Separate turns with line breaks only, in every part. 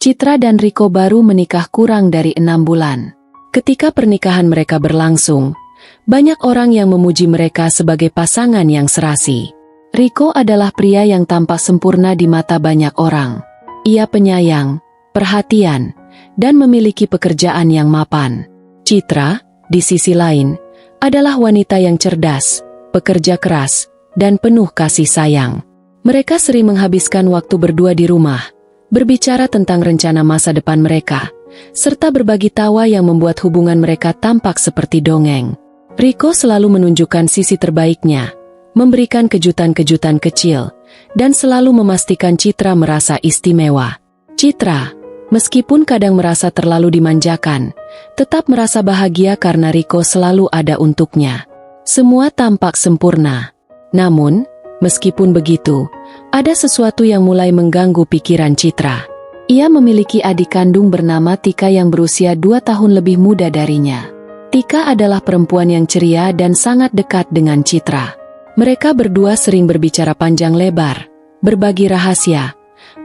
Citra dan Riko baru menikah kurang dari 6 bulan. Ketika pernikahan mereka berlangsung, banyak orang yang memuji mereka sebagai pasangan yang serasi. Riko adalah pria yang tampak sempurna di mata banyak orang. Ia penyayang, perhatian, dan memiliki pekerjaan yang mapan. Citra, di sisi lain, adalah wanita yang cerdas, pekerja keras, dan penuh kasih sayang. Mereka sering menghabiskan waktu berdua di rumah, berbicara tentang rencana masa depan mereka, serta berbagi tawa yang membuat hubungan mereka tampak seperti dongeng. Riko selalu menunjukkan sisi terbaiknya, memberikan kejutan-kejutan kecil, dan selalu memastikan Citra merasa istimewa. Citra, meskipun kadang merasa terlalu dimanjakan, tetap merasa bahagia karena Riko selalu ada untuknya. Semua tampak sempurna. Namun, meskipun begitu, ada sesuatu yang mulai mengganggu pikiran Citra. Ia memiliki adik kandung bernama Tika yang berusia 2 tahun lebih muda darinya. Tika adalah perempuan yang ceria dan sangat dekat dengan Citra. Mereka berdua sering berbicara panjang lebar, berbagi rahasia,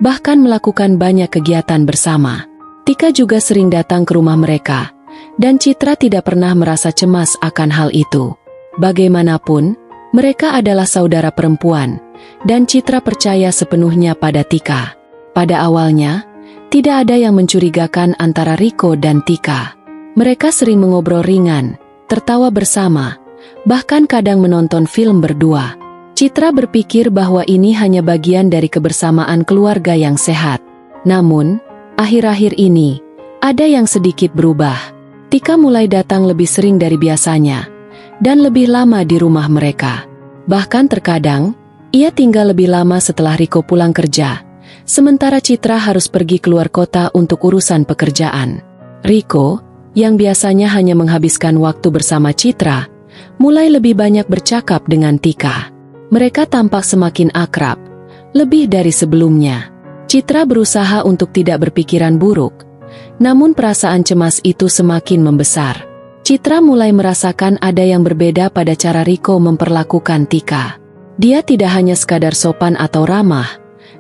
bahkan melakukan banyak kegiatan bersama. Tika juga sering datang ke rumah mereka, dan Citra tidak pernah merasa cemas akan hal itu. Bagaimanapun, mereka adalah saudara perempuan, dan Citra percaya sepenuhnya pada Tika. Pada awalnya, tidak ada yang mencurigakan antara Riko dan Tika. Mereka sering mengobrol ringan, tertawa bersama, bahkan kadang menonton film berdua. Citra berpikir bahwa ini hanya bagian dari kebersamaan keluarga yang sehat. Namun, akhir-akhir ini, ada yang sedikit berubah. Tika mulai datang lebih sering dari biasanya, dan lebih lama di rumah mereka. Bahkan terkadang, ia tinggal lebih lama setelah Riko pulang kerja, sementara Citra harus pergi keluar kota untuk urusan pekerjaan. Riko, yang biasanya hanya menghabiskan waktu bersama Citra, mulai lebih banyak bercakap dengan Tika. Mereka tampak semakin akrab, lebih dari sebelumnya. Citra berusaha untuk tidak berpikiran buruk, namun perasaan cemas itu semakin membesar. Citra mulai merasakan ada yang berbeda pada cara Riko memperlakukan Tika. Dia tidak hanya sekadar sopan atau ramah,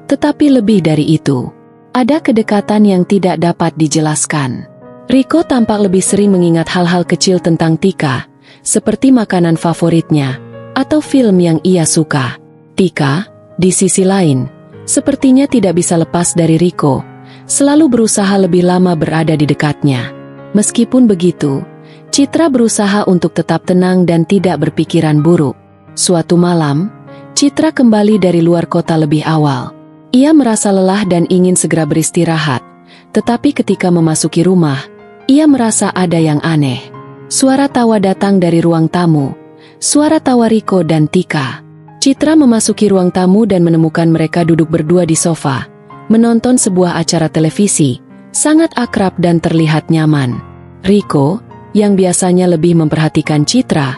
tetapi lebih dari itu. Ada kedekatan yang tidak dapat dijelaskan. Riko tampak lebih sering mengingat hal-hal kecil tentang Tika, seperti makanan favoritnya, atau film yang ia suka. Tika, di sisi lain, sepertinya tidak bisa lepas dari Riko, selalu berusaha lebih lama berada di dekatnya. Meskipun begitu, Citra berusaha untuk tetap tenang dan tidak berpikiran buruk. Suatu malam, Citra kembali dari luar kota lebih awal. Ia merasa lelah dan ingin segera beristirahat, tetapi ketika memasuki rumah, ia merasa ada yang aneh. Suara tawa datang dari ruang tamu, suara tawa Riko dan Tika. Citra memasuki ruang tamu dan menemukan mereka duduk berdua di sofa, menonton sebuah acara televisi, sangat akrab dan terlihat nyaman. Riko, yang biasanya lebih memperhatikan Citra,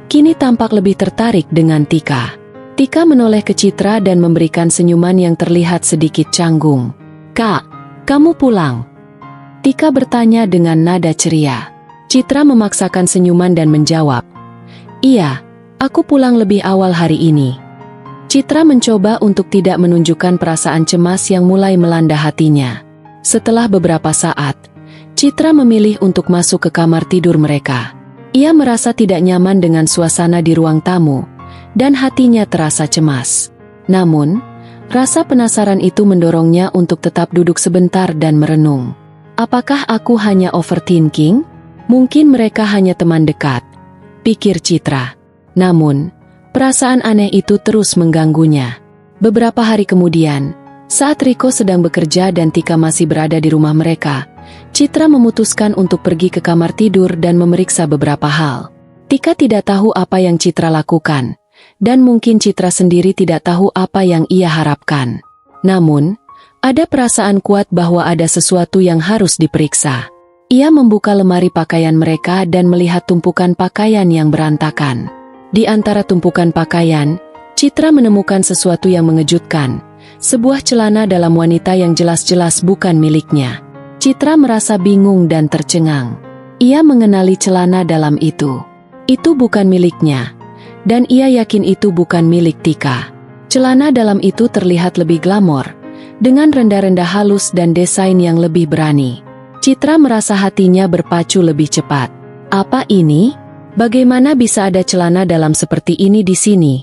kini tampak lebih tertarik dengan Tika. Tika menoleh ke Citra dan memberikan senyuman yang terlihat sedikit canggung. "Kak, kamu pulang?" Tika bertanya dengan nada ceria. Citra memaksakan senyuman dan menjawab, "Iya, aku pulang lebih awal hari ini." Citra mencoba untuk tidak menunjukkan perasaan cemas yang mulai melanda hatinya. Setelah beberapa saat, Citra memilih untuk masuk ke kamar tidur mereka. Ia merasa tidak nyaman dengan suasana di ruang tamu, dan hatinya terasa cemas. Namun, rasa penasaran itu mendorongnya untuk tetap duduk sebentar dan merenung. Apakah aku hanya overthinking? Mungkin mereka hanya teman dekat, pikir Citra. Namun, perasaan aneh itu terus mengganggunya. Beberapa hari kemudian, saat Riko sedang bekerja dan Tika masih berada di rumah mereka, Citra memutuskan untuk pergi ke kamar tidur dan memeriksa beberapa hal. Tika tidak tahu apa yang Citra lakukan, dan mungkin Citra sendiri tidak tahu apa yang ia harapkan. Namun, ada perasaan kuat bahwa ada sesuatu yang harus diperiksa. Ia membuka lemari pakaian mereka dan melihat tumpukan pakaian yang berantakan. Di antara tumpukan pakaian, Citra menemukan sesuatu yang mengejutkan, sebuah celana dalam wanita yang jelas-jelas bukan miliknya. Citra merasa bingung dan tercengang. Ia mengenali celana dalam itu. Itu bukan miliknya, dan ia yakin itu bukan milik Tika. Celana dalam itu terlihat lebih glamor, dengan rendah-rendah halus dan desain yang lebih berani. Citra merasa hatinya berpacu lebih cepat. Apa ini? Bagaimana bisa ada celana dalam seperti ini di sini?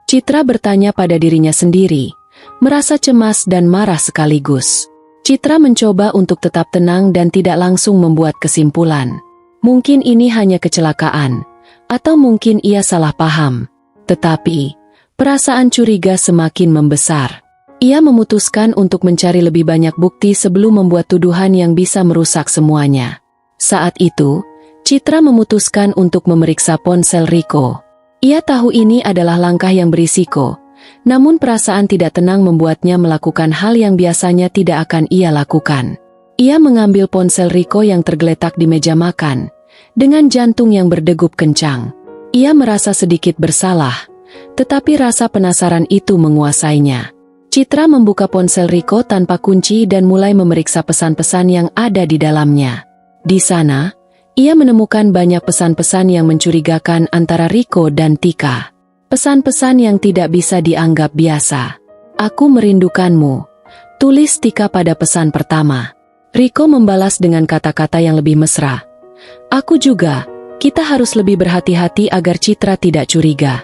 Citra bertanya pada dirinya sendiri, merasa cemas dan marah sekaligus. Citra mencoba untuk tetap tenang dan tidak langsung membuat kesimpulan. Mungkin ini hanya kecelakaan, atau mungkin ia salah paham. Tetapi, perasaan curiga semakin membesar. Ia memutuskan untuk mencari lebih banyak bukti sebelum membuat tuduhan yang bisa merusak semuanya. Saat itu, Citra memutuskan untuk memeriksa ponsel Riko. Ia tahu ini adalah langkah yang berisiko, namun perasaan tidak tenang membuatnya melakukan hal yang biasanya tidak akan ia lakukan. Ia mengambil ponsel Riko yang tergeletak di meja makan, dengan jantung yang berdegup kencang. Ia merasa sedikit bersalah, tetapi rasa penasaran itu menguasainya. Citra membuka ponsel Riko tanpa kunci dan mulai memeriksa pesan-pesan yang ada di dalamnya. Di sana, ia menemukan banyak pesan-pesan yang mencurigakan antara Riko dan Tika. Pesan-pesan yang tidak bisa dianggap biasa. "Aku merindukanmu," tulis Tika pada pesan pertama. Riko membalas dengan kata-kata yang lebih mesra. "Aku juga, kita harus lebih berhati-hati agar Citra tidak curiga."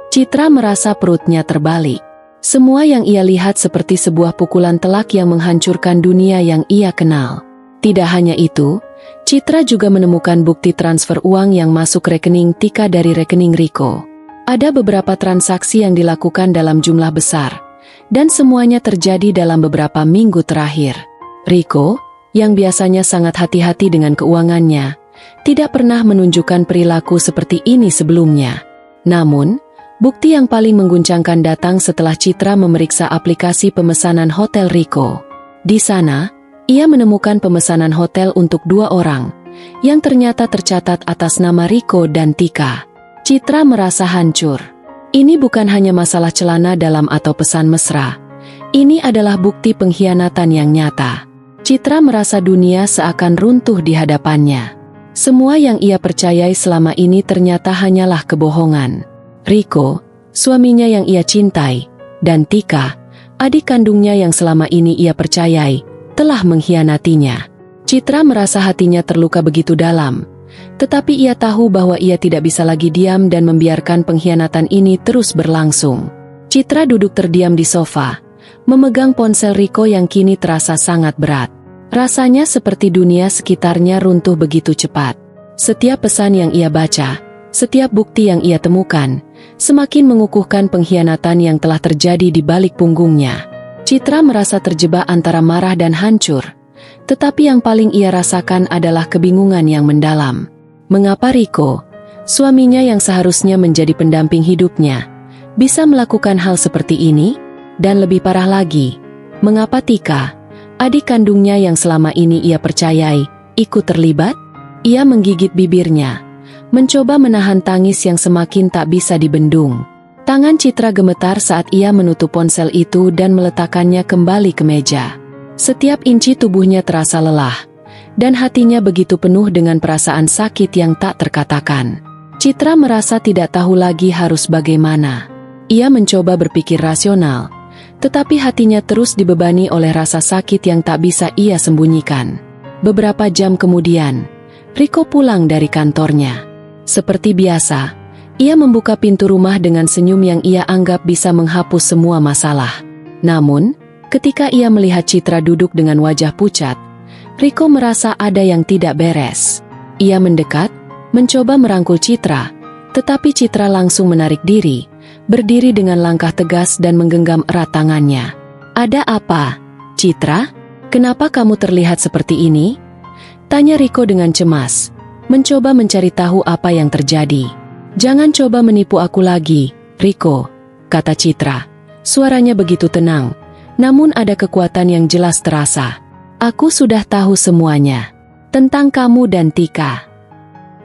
Citra merasa perutnya terbalik. Semua yang ia lihat seperti sebuah pukulan telak yang menghancurkan dunia yang ia kenal. Tidak hanya itu, Citra juga menemukan bukti transfer uang yang masuk rekening Tika dari rekening Riko. Ada beberapa transaksi yang dilakukan dalam jumlah besar, dan semuanya terjadi dalam beberapa minggu terakhir. Riko, yang biasanya sangat hati-hati dengan keuangannya, tidak pernah menunjukkan perilaku seperti ini sebelumnya. Namun, bukti yang paling mengguncangkan datang setelah Citra memeriksa aplikasi pemesanan hotel Riko. Di sana, ia menemukan pemesanan hotel untuk 2 orang, yang ternyata tercatat atas nama Riko dan Tika. Citra merasa hancur. Ini bukan hanya masalah celana dalam atau pesan mesra. Ini adalah bukti pengkhianatan yang nyata. Citra merasa dunia seakan runtuh di hadapannya. Semua yang ia percayai selama ini ternyata hanyalah kebohongan. Riko, suaminya yang ia cintai, dan Tika, adik kandungnya yang selama ini ia percayai, telah mengkhianatinya. Citra merasa hatinya terluka begitu dalam, tetapi ia tahu bahwa ia tidak bisa lagi diam dan membiarkan pengkhianatan ini terus berlangsung. Citra duduk terdiam di sofa, memegang ponsel Riko yang kini terasa sangat berat. Rasanya seperti dunia sekitarnya runtuh begitu cepat. Setiap pesan yang ia baca, setiap bukti yang ia temukan, semakin mengukuhkan pengkhianatan yang telah terjadi di balik punggungnya. Citra merasa terjebak antara marah dan hancur, tetapi yang paling ia rasakan adalah kebingungan yang mendalam. Mengapa Riko, suaminya yang seharusnya menjadi pendamping hidupnya, bisa melakukan hal seperti ini? Dan lebih parah lagi, mengapa Tika, adik kandungnya yang selama ini ia percayai, ikut terlibat? Ia menggigit bibirnya, mencoba menahan tangis yang semakin tak bisa dibendung. Tangan Citra gemetar saat ia menutup ponsel itu dan meletakkannya kembali ke meja. Setiap inci tubuhnya terasa lelah, dan hatinya begitu penuh dengan perasaan sakit yang tak terkatakan. Citra merasa tidak tahu lagi harus bagaimana. Ia mencoba berpikir rasional, tetapi hatinya terus dibebani oleh rasa sakit yang tak bisa ia sembunyikan. Beberapa jam kemudian, Riko pulang dari kantornya. Seperti biasa, ia membuka pintu rumah dengan senyum yang ia anggap bisa menghapus semua masalah. Namun, ketika ia melihat Citra duduk dengan wajah pucat, Riko merasa ada yang tidak beres. Ia mendekat, mencoba merangkul Citra, tetapi Citra langsung menarik diri, berdiri dengan langkah tegas dan menggenggam erat tangannya. "Ada apa, Citra? Kenapa kamu terlihat seperti ini?" tanya Riko dengan cemas, mencoba mencari tahu apa yang terjadi. "Jangan coba menipu aku lagi, Riko," kata Citra. Suaranya begitu tenang, namun ada kekuatan yang jelas terasa. "Aku sudah tahu semuanya tentang kamu dan Tika."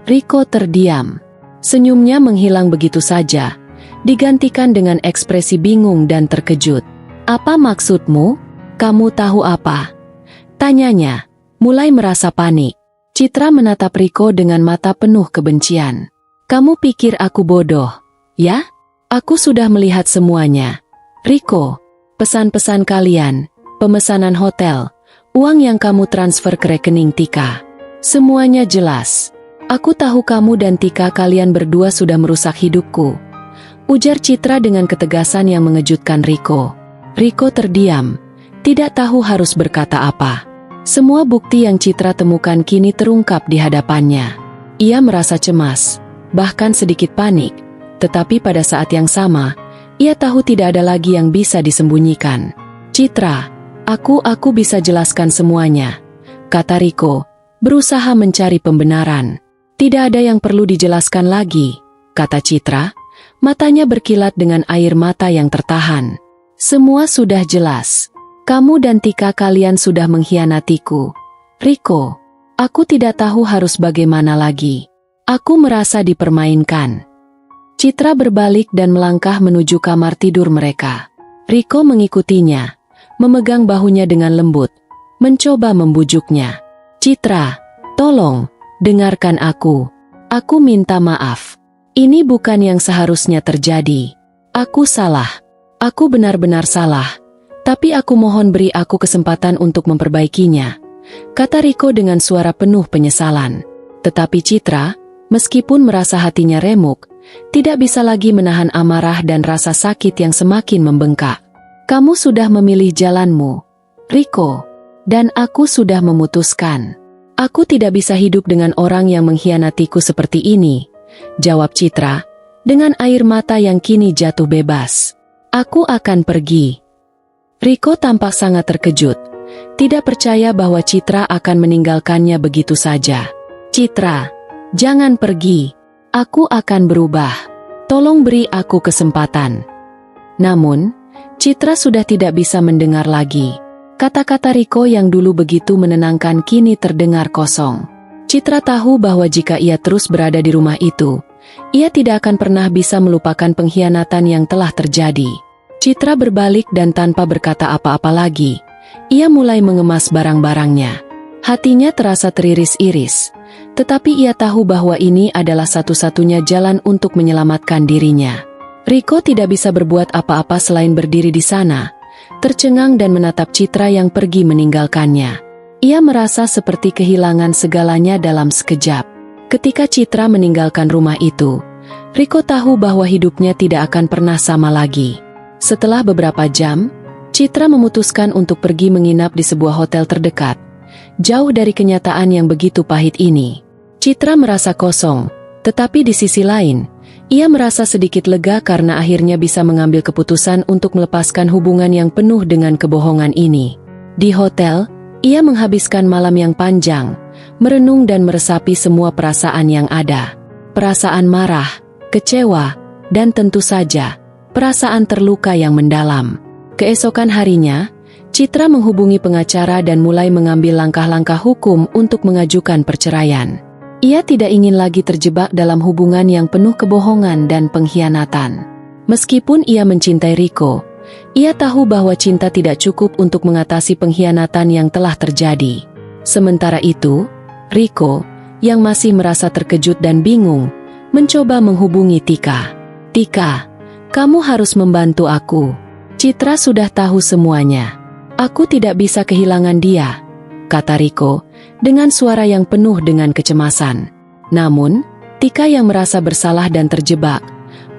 Riko terdiam. Senyumnya menghilang begitu saja, digantikan dengan ekspresi bingung dan terkejut. "Apa maksudmu? Kamu tahu apa?" tanyanya, mulai merasa panik. Citra menatap Riko dengan mata penuh kebencian. "Kamu pikir aku bodoh, ya? Aku sudah melihat semuanya. Riko, pesan-pesan kalian, pemesanan hotel, uang yang kamu transfer ke rekening Tika. Semuanya jelas. Aku tahu kamu dan Tika kalian berdua sudah merusak hidupku, ujar Citra dengan ketegasan yang mengejutkan Riko. Riko terdiam, tidak tahu harus berkata apa. Semua bukti yang Citra temukan kini terungkap di hadapannya. Ia merasa cemas, bahkan sedikit panik, tetapi pada saat yang sama, ia tahu tidak ada lagi yang bisa disembunyikan. Citra, aku bisa jelaskan semuanya, kata Riko, berusaha mencari pembenaran. Tidak ada yang perlu dijelaskan lagi, kata Citra, matanya berkilat dengan air mata yang tertahan. Semua sudah jelas. Kamu dan Tika kalian sudah mengkhianatiku. Riko, aku tidak tahu harus bagaimana lagi. Aku merasa dipermainkan. Citra berbalik dan melangkah menuju kamar tidur mereka. Riko mengikutinya, memegang bahunya dengan lembut, mencoba membujuknya. Citra, tolong, dengarkan aku. Aku minta maaf. Ini bukan yang seharusnya terjadi. Aku salah. Aku benar-benar salah. Tapi aku mohon beri aku kesempatan untuk memperbaikinya, kata Riko dengan suara penuh penyesalan. Tetapi Citra, meskipun merasa hatinya remuk, tidak bisa lagi menahan amarah dan rasa sakit yang semakin membengkak. Kamu sudah memilih jalanmu, Riko, dan aku sudah memutuskan. Aku tidak bisa hidup dengan orang yang mengkhianatiku seperti ini, jawab Citra, dengan air mata yang kini jatuh bebas. Aku akan pergi. Riko tampak sangat terkejut, tidak percaya bahwa Citra akan meninggalkannya begitu saja. Citra, jangan pergi. Aku akan berubah. Tolong beri aku kesempatan. Namun, Citra sudah tidak bisa mendengar lagi. Kata-kata Riko yang dulu begitu menenangkan kini terdengar kosong. Citra tahu bahwa jika ia terus berada di rumah itu, ia tidak akan pernah bisa melupakan pengkhianatan yang telah terjadi. Citra berbalik dan tanpa berkata apa-apa lagi, ia mulai mengemas barang-barangnya. Hatinya terasa teriris-iris, tetapi ia tahu bahwa ini adalah satu-satunya jalan untuk menyelamatkan dirinya. Riko tidak bisa berbuat apa-apa selain berdiri di sana, tercengang dan menatap Citra yang pergi meninggalkannya. Ia merasa seperti kehilangan segalanya dalam sekejap. Ketika Citra meninggalkan rumah itu, Riko tahu bahwa hidupnya tidak akan pernah sama lagi. Setelah beberapa jam, Citra memutuskan untuk pergi menginap di sebuah hotel terdekat, jauh dari kenyataan yang begitu pahit ini. Citra merasa kosong, tetapi di sisi lain, ia merasa sedikit lega karena akhirnya bisa mengambil keputusan untuk melepaskan hubungan yang penuh dengan kebohongan ini. Di hotel, ia menghabiskan malam yang panjang, merenung dan meresapi semua perasaan yang ada. Perasaan marah, kecewa, dan tentu saja, perasaan terluka yang mendalam. Keesokan harinya, Citra menghubungi pengacara dan mulai mengambil langkah-langkah hukum untuk mengajukan perceraian. Ia tidak ingin lagi terjebak dalam hubungan yang penuh kebohongan dan pengkhianatan. Meskipun ia mencintai Riko, ia tahu bahwa cinta tidak cukup untuk mengatasi pengkhianatan yang telah terjadi. Sementara itu, Riko, yang masih merasa terkejut dan bingung, mencoba menghubungi Tika. Tika, kamu harus membantu aku. Citra sudah tahu semuanya. Aku tidak bisa kehilangan dia, kata Riko, dengan suara yang penuh dengan kecemasan. Namun, Tika yang merasa bersalah dan terjebak,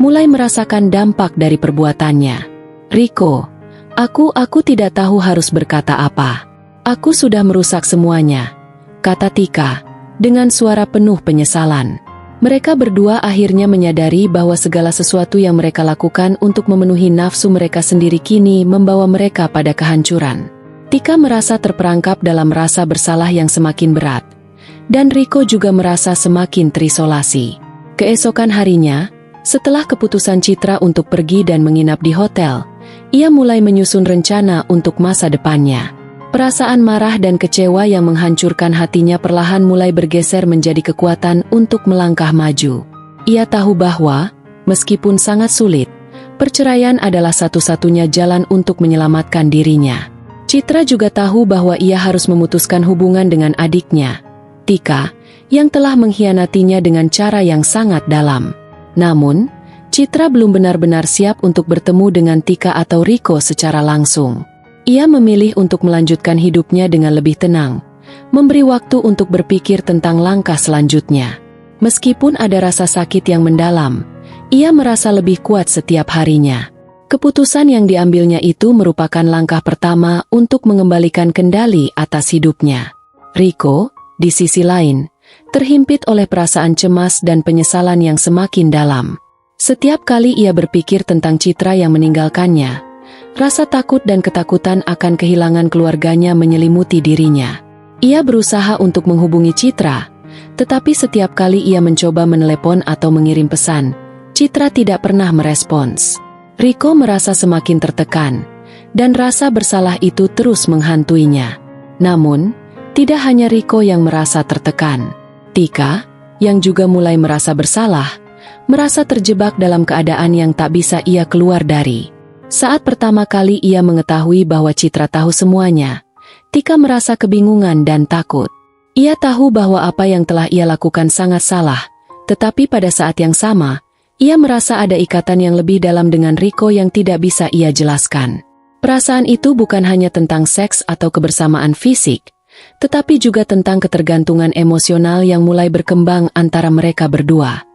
mulai merasakan dampak dari perbuatannya. Riko, aku tidak tahu harus berkata apa. Aku sudah merusak semuanya, kata Tika, dengan suara penuh penyesalan. Mereka berdua akhirnya menyadari bahwa segala sesuatu yang mereka lakukan untuk memenuhi nafsu mereka sendiri kini membawa mereka pada kehancuran. Tika merasa terperangkap dalam rasa bersalah yang semakin berat, dan Riko juga merasa semakin terisolasi. Keesokan harinya, setelah keputusan Citra untuk pergi dan menginap di hotel, ia mulai menyusun rencana untuk masa depannya. Perasaan marah dan kecewa yang menghancurkan hatinya perlahan mulai bergeser menjadi kekuatan untuk melangkah maju. Ia tahu bahwa, meskipun sangat sulit, perceraian adalah satu-satunya jalan untuk menyelamatkan dirinya. Citra juga tahu bahwa ia harus memutuskan hubungan dengan adiknya, Tika, yang telah mengkhianatinya dengan cara yang sangat dalam. Namun, Citra belum benar-benar siap untuk bertemu dengan Tika atau Riko secara langsung. Ia memilih untuk melanjutkan hidupnya dengan lebih tenang, memberi waktu untuk berpikir tentang langkah selanjutnya. Meskipun ada rasa sakit yang mendalam, ia merasa lebih kuat setiap harinya. Keputusan yang diambilnya itu merupakan langkah pertama untuk mengembalikan kendali atas hidupnya. Rico, di sisi lain, terhimpit oleh perasaan cemas dan penyesalan yang semakin dalam. Setiap kali ia berpikir tentang Citra yang meninggalkannya, rasa takut dan ketakutan akan kehilangan keluarganya menyelimuti dirinya. Ia berusaha untuk menghubungi Citra, tetapi setiap kali ia mencoba menelepon atau mengirim pesan, Citra tidak pernah merespons. Rico merasa semakin tertekan, dan rasa bersalah itu terus menghantuinya. Namun, tidak hanya Rico yang merasa tertekan. Tika, yang juga mulai merasa bersalah, merasa terjebak dalam keadaan yang tak bisa ia keluar dari. Saat pertama kali ia mengetahui bahwa Citra tahu semuanya, Tika merasa kebingungan dan takut. Ia tahu bahwa apa yang telah ia lakukan sangat salah, tetapi pada saat yang sama, ia merasa ada ikatan yang lebih dalam dengan Rico yang tidak bisa ia jelaskan. Perasaan itu bukan hanya tentang seks atau kebersamaan fisik, tetapi juga tentang ketergantungan emosional yang mulai berkembang antara mereka berdua.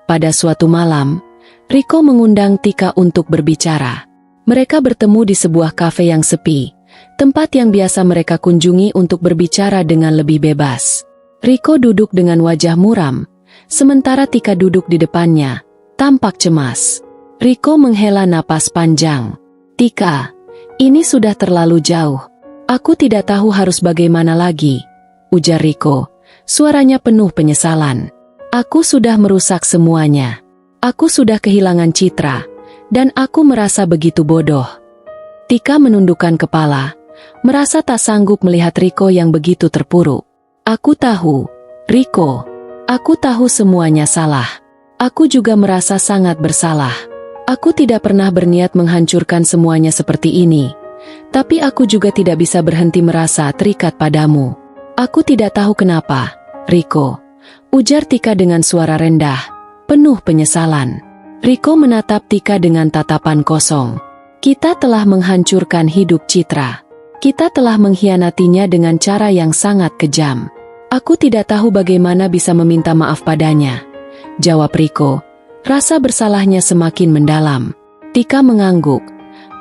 Pada suatu malam, Rico mengundang Tika untuk berbicara. Mereka bertemu di sebuah kafe yang sepi, tempat yang biasa mereka kunjungi untuk berbicara dengan lebih bebas. Rico duduk dengan wajah muram, sementara Tika duduk di depannya, tampak cemas. Rico menghela napas panjang. Tika, ini sudah terlalu jauh. Aku tidak tahu harus bagaimana lagi, ujar Rico, suaranya penuh penyesalan. Aku sudah merusak semuanya. Aku sudah kehilangan Citra, dan aku merasa begitu bodoh. Tika menundukkan kepala, merasa tak sanggup melihat Rico yang begitu terpuruk. Aku tahu, Rico. Aku tahu semuanya salah. Aku juga merasa sangat bersalah. Aku tidak pernah berniat menghancurkan semuanya seperti ini. Tapi aku juga tidak bisa berhenti merasa terikat padamu. Aku tidak tahu kenapa, Rico, ujar Tika dengan suara rendah, penuh penyesalan. Rico menatap Tika dengan tatapan kosong. Kita telah menghancurkan hidup Citra. Kita telah mengkhianatinya dengan cara yang sangat kejam. Aku tidak tahu bagaimana bisa meminta maaf padanya, jawab Rico. Rasa bersalahnya semakin mendalam. Tika mengangguk.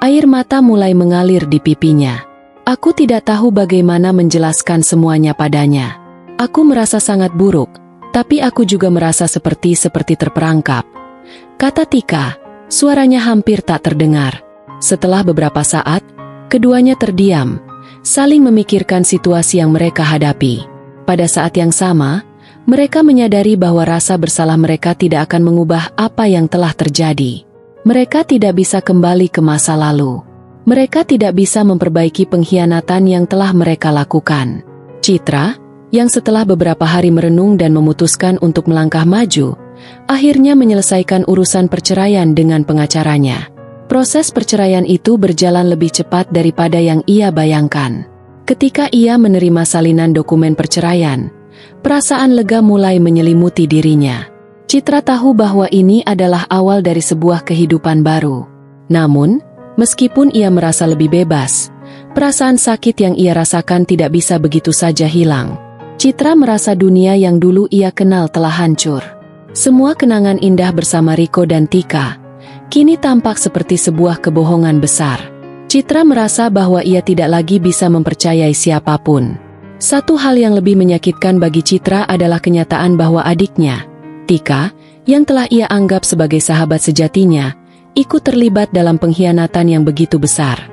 Air mata mulai mengalir di pipinya. Aku tidak tahu bagaimana menjelaskan semuanya padanya. Aku merasa sangat buruk, tapi aku juga merasa seperti terperangkap, kata Tika, suaranya hampir tak terdengar. Setelah beberapa saat, keduanya terdiam, saling memikirkan situasi yang mereka hadapi. Pada saat yang sama, mereka menyadari bahwa rasa bersalah mereka tidak akan mengubah apa yang telah terjadi. Mereka tidak bisa kembali ke masa lalu. Mereka tidak bisa memperbaiki pengkhianatan yang telah mereka lakukan. Citra, yang setelah beberapa hari merenung dan memutuskan untuk melangkah maju, akhirnya menyelesaikan urusan perceraian dengan pengacaranya. Proses perceraian itu berjalan lebih cepat daripada yang ia bayangkan. Ketika ia menerima salinan dokumen perceraian, perasaan lega mulai menyelimuti dirinya. Citra tahu bahwa ini adalah awal dari sebuah kehidupan baru. Namun, meskipun ia merasa lebih bebas, perasaan sakit yang ia rasakan tidak bisa begitu saja hilang. Citra merasa dunia yang dulu ia kenal telah hancur. Semua kenangan indah bersama Rico dan Tika kini tampak seperti sebuah kebohongan besar. Citra merasa bahwa ia tidak lagi bisa mempercayai siapapun. Satu hal yang lebih menyakitkan bagi Citra adalah kenyataan bahwa adiknya, Tika, yang telah ia anggap sebagai sahabat sejatinya, ikut terlibat dalam pengkhianatan yang begitu besar.